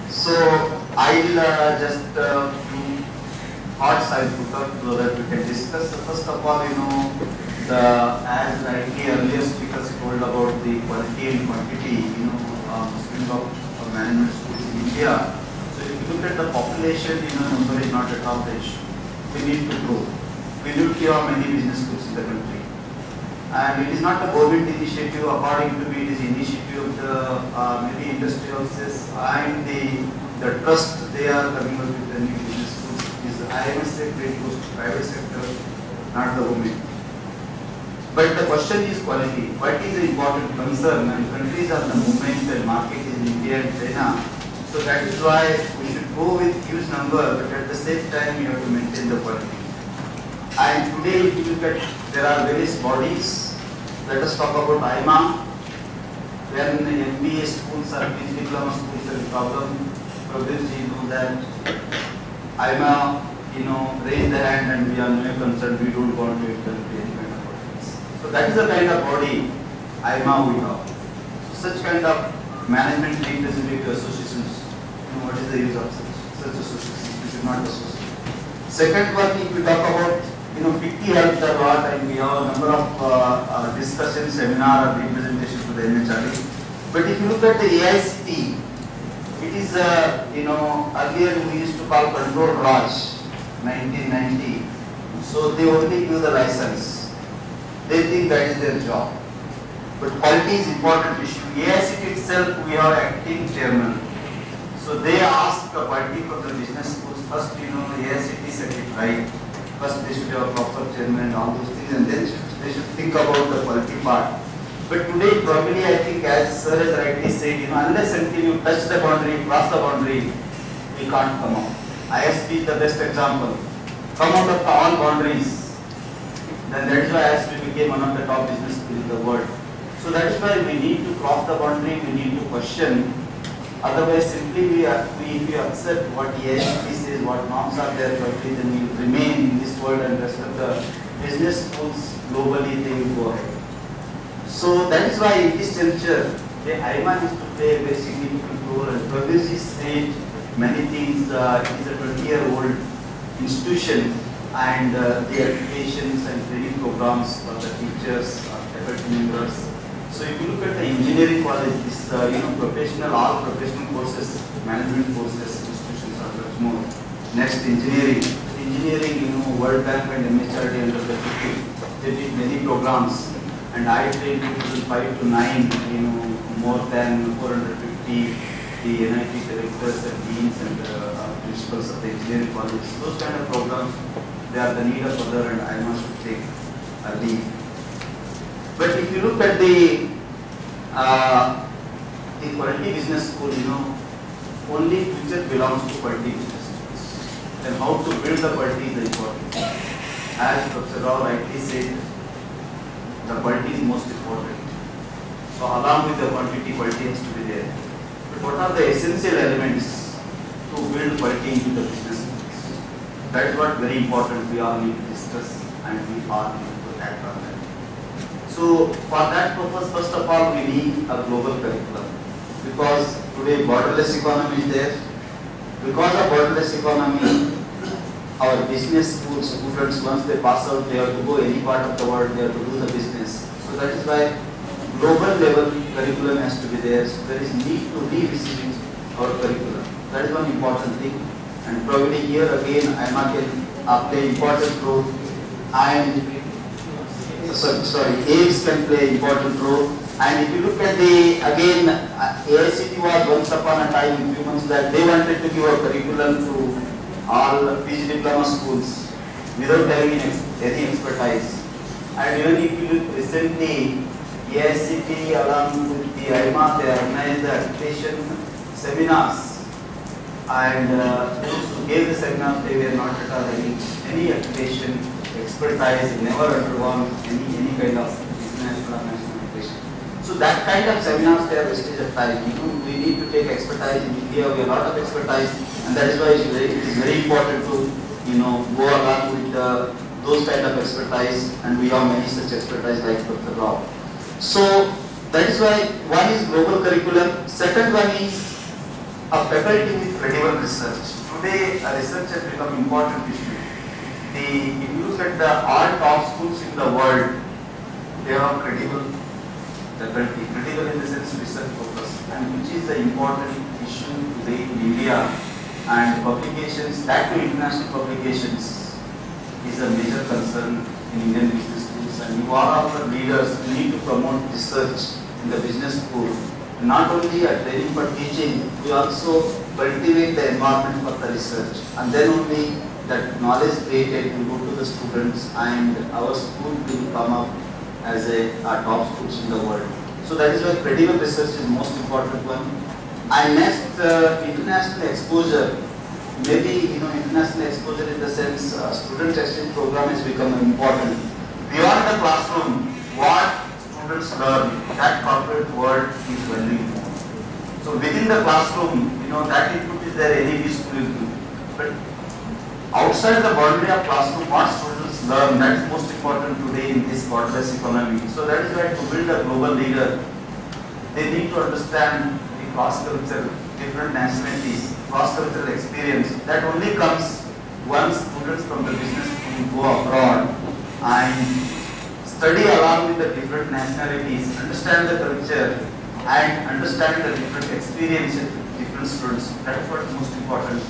So I'll just few thoughts I'll put up so that we can discuss. So first of all, as rightly earlier speakers told about the quality and quantity, Muslim of management schools in India. So if you look at the population, number is not at all the issue. We need to grow. We need to have many business schools in the country. And it is not a government initiative, according to me, it is initiative of the maybe industry houses and the trust they are coming up with the new business schools. I must say, very close to private sector, not the government. But the question is quality. Quality is an important concern, and countries are the movement and market is in India and China. So that is why we should go with huge number, but at the same time we have to maintain the quality. And today, if you look at, there are various bodies. Let us talk about IMA. When MBA schools or PG diploma schools have a problem, probably you know that IMA, raise the hand and we are no concerned. We don't want to enter any kind of politics. So that is the kind of body IMA we have. So such kind of management representative associations. What is the use of such associations? We should not associate. Second one, if we talk about 50 helped a lot, and we have a number of discussions, seminar, and representation to the MHRD. But if you look at the AICT, it is, earlier we used to call Control Raj, 1990. So they only give the license. They think that is their job. But quality is important issue. AICT itself, we have acting chairman. So they ask the quality from the business schools. First, AICT set it right. First, they should have a proper chairman and all those things, and then they should think about the quality part. But today, probably, I think, as Sir has rightly said, unless until you touch the boundary, cross the boundary, we can't come out. ISP is the best example. Come out of all boundaries. Then that is why ISP became one of the top business schools in the world. So that is why we need to cross the boundary, we need to question. Otherwise, simply if we accept what AICT says, what norms are there, probably then we will remain in this world, and rest of the business schools globally, they will go ahead. So that is why in this juncture, the IMA is to play a very significant role, and Prabhuji said many things. It is a 20-year-old institution, and the educations and training programs for the teachers, faculty members. So if you look at the engineering college, this professional, all professional courses, management courses, institutions are much more. Next, engineering, World Bank and MHRD under the 50, they did many programs, and I trained 2005 to 9, more than 450 the NIT directors and deans and principals of the engineering college. Those kind of programs, they are the need of other, and I must take a lead. But if you look at the quality business school, only future belongs to quality business schools. Then how to build the quality is important. As Professor Rao rightly said, the quality is most important. So along with the quantity, quality has to be there. But what are the essential elements to build quality into the business schools? That is what very important we all need to discuss, and we all need to act on that. So for that purpose, first of all, we need a global curriculum, because today borderless economy is there. Because of borderless economy, our business school students, once they pass out, they have to go any part of the world, they have to do the business. So that is why global level curriculum has to be there. So there is need to revisit our curriculum. That is one important thing. And probably here again, IMA can play important role, and AIDS can play important role. And if you look at AICT was once upon a time, a few months back, they wanted to give a curriculum to all PG diploma schools without having any expertise. And even if you look recently, AICT along with the IMA, they organized the accreditation seminars. And those who gave the seminars, they were not at all having any accreditation expertise, never undergone any kind of international or national accreditation. So that kind of seminars, they are wastage of time. We need to take expertise. In India, we have a lot of expertise, and that is why it is very important to go along with those kind of expertise, and we have many such expertise like Dr. Rao. So that is why one is global curriculum. Second one is A faculty with credible research. Today, research has become important issue. If you look at all top schools in the world, they have credible faculty. Credible in the sense research focus, and which is the important issue today in India. And publications, that to international publications, is a major concern in Indian business schools. And you are our leaders, you need to promote research in the business school. Not only a training but teaching, we also cultivate the environment for the research, and then only that knowledge created will go to the students, and our school will come up as a top schools in the world. So that is why credible research is the most important one. And next, international exposure. Maybe international exposure in the sense student exchange program has become important. Beyond the classroom, what students learn, that corporate world is valuing more. So within the classroom, that input is there, any school will do. But outside the boundary of classroom, what students learn, that is most important today in this borderless economy. So that is why to build a global leader, they need to understand the cross-cultural, different nationalities, cross-cultural experience. That only comes once students from the business school go abroad and study along with the different nationalities, understand the culture and understand the different experiences of different students. That is what is most important.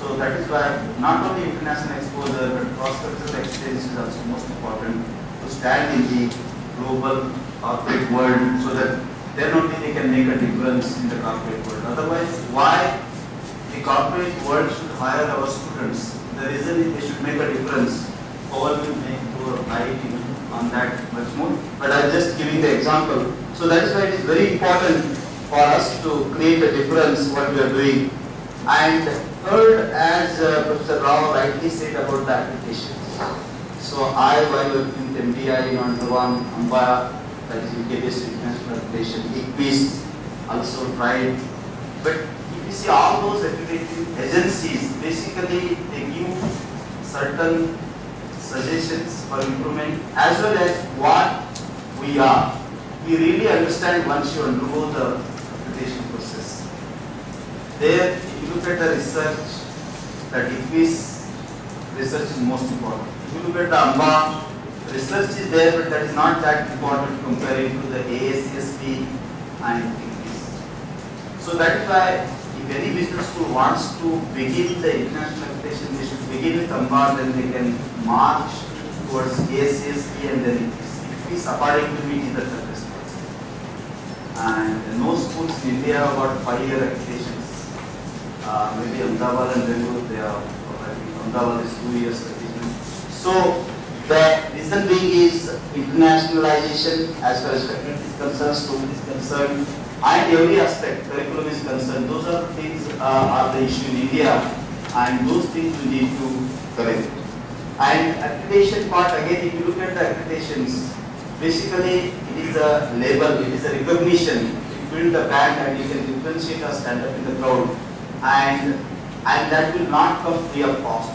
So that is why not only international exposure but cross-cultural experience is also most important to stand in the global corporate world, so that then only they can make a difference in the corporate world. Otherwise, why the corporate world should hire our students? The reason is they should make a difference. All will make to light on that much more. But I am just giving the example. So that is why it is very important for us to create a difference what we are doing. And third, as Professor Rao rightly said about the applications. So while working with MDI in Andaman, Ambaya, that is UK-based international accreditation, ICBIS also tried. But if you see all those accrediting agencies, basically they give certain suggestions for improvement as well as what we are. We really understand once you undergo the accreditation process. There, if you look at the research, that ICBIS research is most important. If you look at the AMBA, research is there, but that is not that important comparing to the AACSP and ICBIS. So that is why if any business school wants to begin the international accreditation, they should begin with AMBA, then they can march towards AACSP and then ICBIS. According to me, is the toughest process. And no schools in India have got 5-year accreditations. Maybe Ahmedabad and Bangalore, they are, I think Ahmedabad is 2 years accreditation. So the reason being is internationalization as far as faculty is concerned, student is concerned, and every aspect, curriculum is concerned. Those are things are the issue in India, and those things we need to correct. And accreditation part, again, if you look at the accreditations, basically it is a label, it is a recognition. You build a brand and you can differentiate or stand up in the crowd, and that will not come free of cost.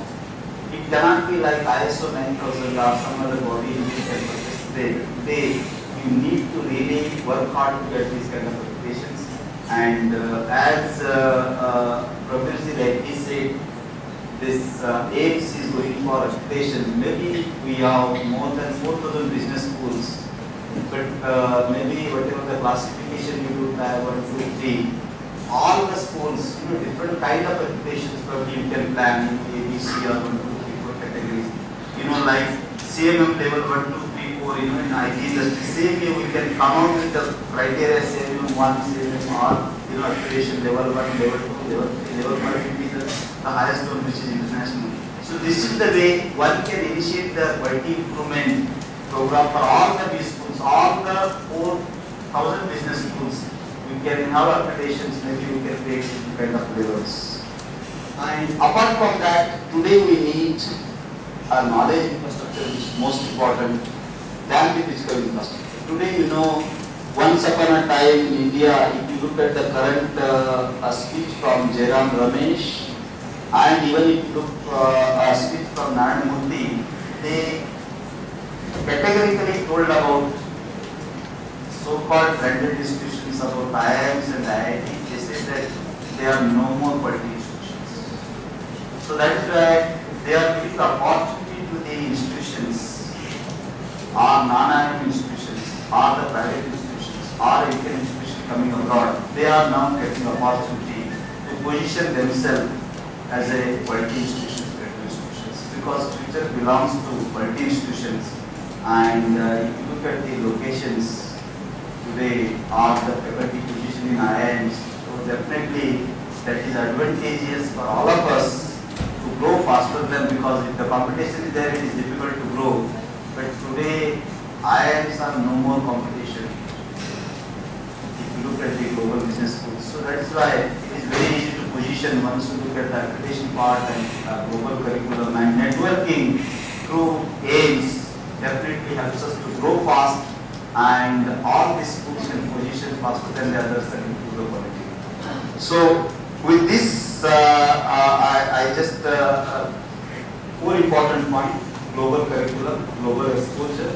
It cannot be like ISO 9000 or some other body in which can participate. Today, you need to really work hard to get these kind of accreditations. And as Professor rightly said, this AIMS is going for accreditation. Maybe we have more than 4,000 business schools, but maybe whatever the classification you do, 1, 2, 3, all the schools, different kind of accreditations probably you can plan, ABC or 1, 2, 3, 4 categories. Like CMM level 1, 2, 3, 4, in IT industry, same way we can come out with the criteria CMM 1, CMM or, accreditation level 1, level 2, level 3, level 5 will be the highest one, which is international. So this is the way one can initiate the quality improvement program for all the B schools, all the 4,000 business schools. We can have accreditations, maybe we can create different kind of levels. And apart from that, today we need a knowledge infrastructure which is most important than the physical infrastructure. Today, once upon a time in India, if you look at the current speech from Jairam Ramesh, and even if you look a speech from Narendra Modi, they categorically told about so-called branded institutions, about IIMs and IITs. They said that there are no more quality institutions. So that is why they are giving the opportunity to the institutions, or non-IIM institutions, or the private institutions, or Indian institutions coming abroad. They are now getting the opportunity to position themselves as a quality institutions, credible institutions, because future belongs to quality institutions. And if you look at the locations today or the faculty position in IIMs, so definitely that is advantageous for all of us to grow faster than, because if the competition is there, it is difficult to grow. But today IIMs are no more competition if you look at the global business schools. So that is why it is very easy to position once you look at the accreditation part and global curriculum, and networking through AIMS definitely helps us to grow fast, and all these schools can position faster than the others and improve the quality. So with this, I just four important points: global curriculum, global exposure,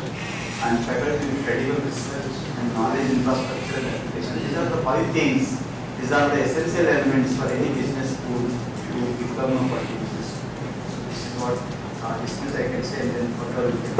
and faculty with credible research, and knowledge infrastructure and application. These are the five things. These are the essential elements for any business school to become a quality business school. So this is what discuss I can say, and then further we can